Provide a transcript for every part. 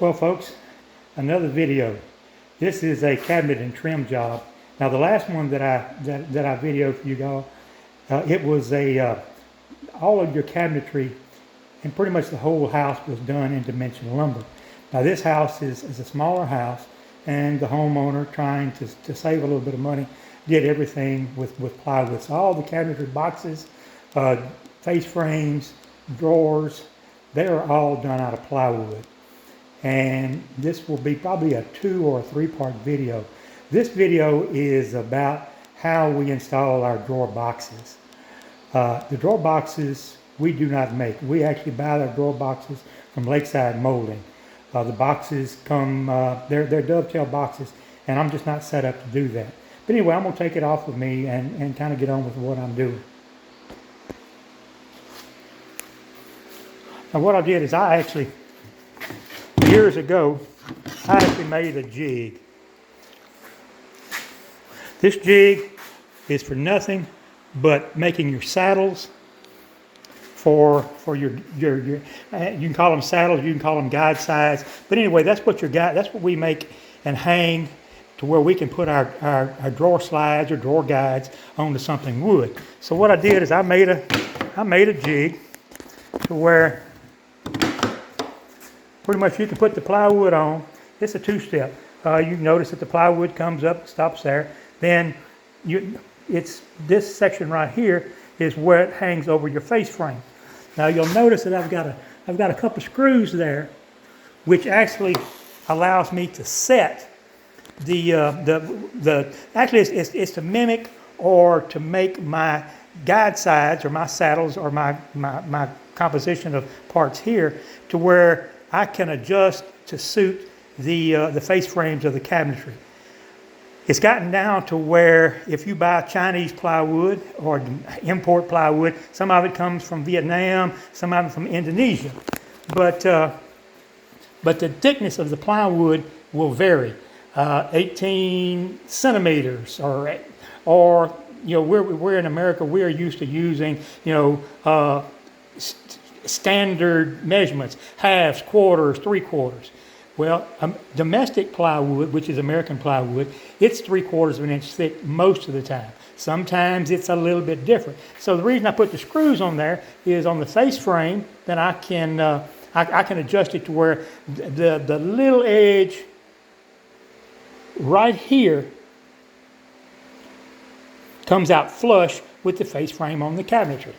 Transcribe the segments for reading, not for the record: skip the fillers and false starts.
Well, folks, another video. This is a cabinet and trim job. Now, the last one that I videoed for you all, it was all of your cabinetry and pretty much the whole house was done in dimensional lumber. Now, this house is a smaller house, and the homeowner, trying to save a little bit of money, did everything with plywood. So all the cabinetry boxes, face frames, drawers, they are all done out of plywood. And this will be probably a 2 or 3 part video. This video is about how we install our drawer boxes. The drawer boxes we do not make. We actually buy our drawer boxes from Lakeside Molding. The boxes come, they're dovetail boxes, and I'm just not set up to do that. But anyway, I'm going to take it off with me and kind of get on with what I'm doing. Now what I did is years ago, I actually made a jig. This jig is for nothing but making your saddles for your you can call them saddles, you can call them guide sides. But anyway, that's what we make and hang to where we can put our drawer slides or drawer guides onto something wood. So what I did is I made a jig to where pretty much you can put the plywood on. It's a 2-step. You notice that the plywood comes up, stops there. Then it's this section right here is where it hangs over your face frame. Now you'll notice that I've got a couple of screws there, which actually allows me to set actually it's to mimic or to make my guide sides or my saddles or my composition of parts here to where I can adjust to suit the face frames of the cabinetry. It's gotten down to where if you buy Chinese plywood or import plywood, some of it comes from Vietnam, some of it from Indonesia. But the thickness of the plywood will vary. 18 centimeters or you know, we're in America, we're used to using, you know, standard measurements, halves, quarters, 3/4. Well, domestic plywood, which is American plywood, it's 3/4 of an inch thick most of the time. Sometimes it's a little bit different. So the reason I put the screws on there is on the face frame, then I can adjust it to where the little edge right here comes out flush with the face frame on the cabinetry.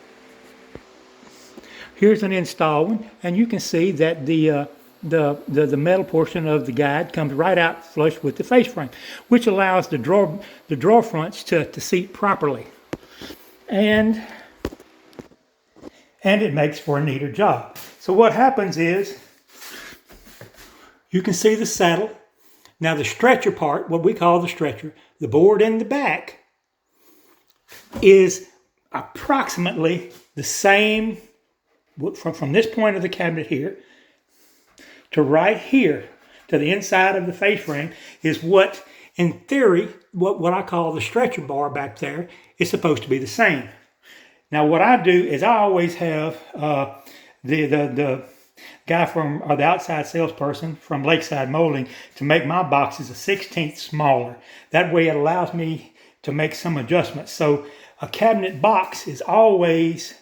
Here's an install one, and you can see that the metal portion of the guide comes right out flush with the face frame, which allows the drawer fronts to seat properly, and it makes for a neater job. So what happens is you can see the saddle. Now the stretcher part, what we call the stretcher, the board in the back is approximately the same from this point of the cabinet here to right here to the inside of the face frame is what, in theory, what I call the stretcher bar back there is supposed to be the same. Now what I do is I always have the guy from, or the outside salesperson from Lakeside Molding to make my boxes a 1/16 smaller. That way it allows me to make some adjustments. So a cabinet box is always,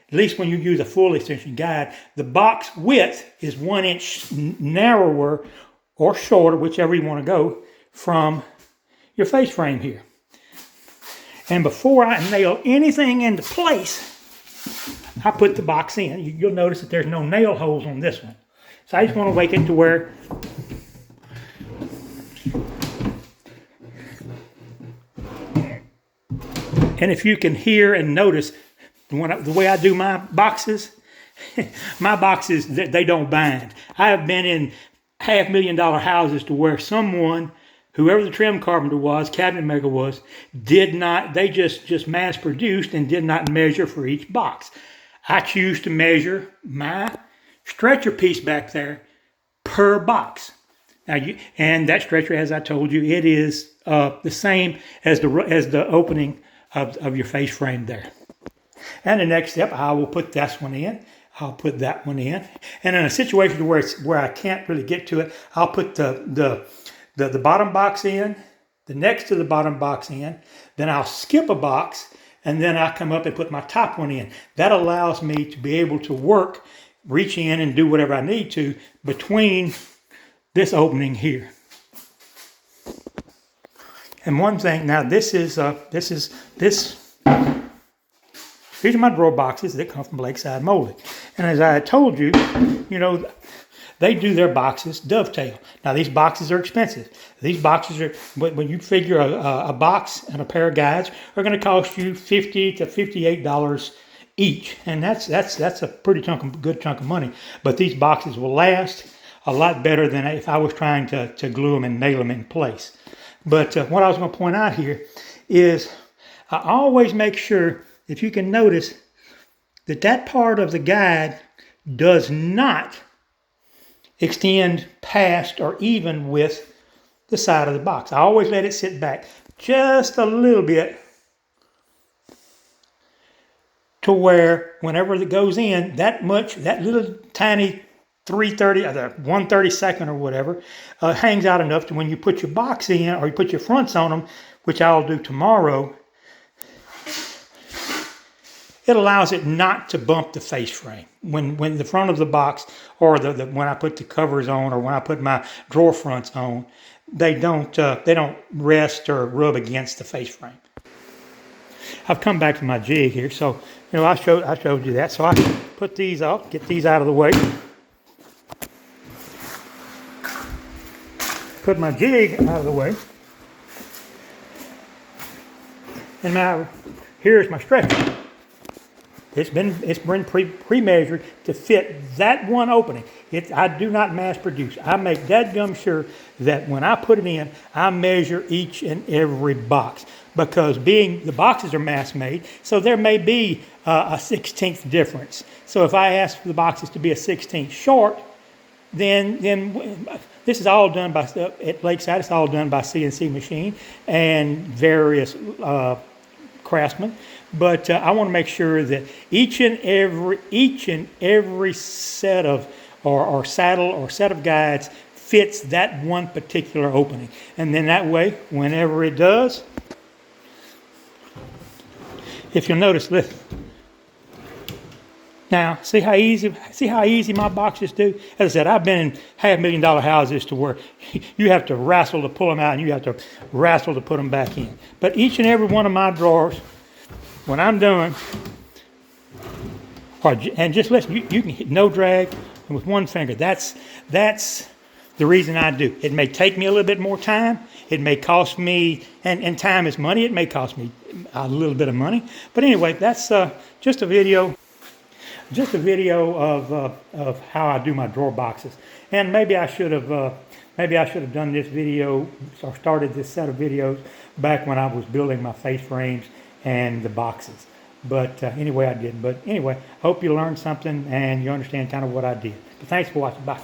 at least when you use a full extension guide, the box width is 1 inch narrower or shorter, whichever you want to go, from your face frame here. And before I nail anything into place, I put the box in. You'll notice that there's no nail holes on this one. So I just want to make it to where and if you can hear and notice the way I do my boxes, they don't bind. I have been in $500,000 houses to where someone, whoever the trim carpenter was, cabinet maker was, they just mass produced and did not measure for each box. I choose to measure my stretcher piece back there per box. Now, and that stretcher, as I told you, it is the same as the opening of your face frame there. And the next step, I will put this one in. I'll put that one in. And in a situation where I can't really get to it, I'll put the bottom box in, the next to the bottom box in, then I'll skip a box, and then I come up and put my top one in. That allows me to be able to work, reach in and do whatever I need to between this opening here. And one thing, now these are my drawer boxes that come from Lakeside Molding. And as I told you, they do their boxes dovetail. Now these boxes are expensive. These boxes are, when you figure a box and a pair of guides are going to cost you $50 to $58 each. And that's a pretty good chunk of money. But these boxes will last a lot better than if I was trying to glue them and nail them in place. But what I was going to point out here is I always make sure, if you can notice, that part of the guide does not extend past or even with the side of the box. I always let it sit back just a little bit to where whenever it goes in, that little tiny 3/30 or the 1/32 or whatever hangs out enough to when you put your box in or you put your fronts on them, which I'll do tomorrow, it allows it not to bump the face frame. When the front of the box or when I put the covers on or when I put my drawer fronts on, they don't rest or rub against the face frame. I've come back to my jig here, so I showed you that. So I put these up, get these out of the way. Put my jig out of the way. And here's my stretcher. It's been pre-measured to fit that one opening. I do not mass produce. I make dadgum sure that when I put it in, I measure each and every box. Because the boxes are mass made, so there may be a 1/16 difference. So if I ask for the boxes to be a 1/16 short, then this is all done at Lakeside. It's all done by CNC machine and various craftsmen. But I want to make sure that each and every set of or saddle or set of guides fits that one particular opening. And then that way, whenever it does, if you'll notice, listen. Now, see how easy my boxes do? As I said, I've been in $500,000 houses to where you have to wrestle to pull them out and you have to wrestle to put them back in. But each and every one of my drawers, when I'm done, and just listen, you can hit no drag and with one finger. That's the reason I do. It may take me a little bit more time. It may cost me, and time is money. It may cost me a little bit of money. But anyway, that's just a video of how I do my drawer boxes. And maybe I should have done this video or started this set of videos back when I was building my face frames and the boxes. But anyway, I didn't. But anyway, hope you learned something and you understand kind of what I did. But thanks for watching. Bye.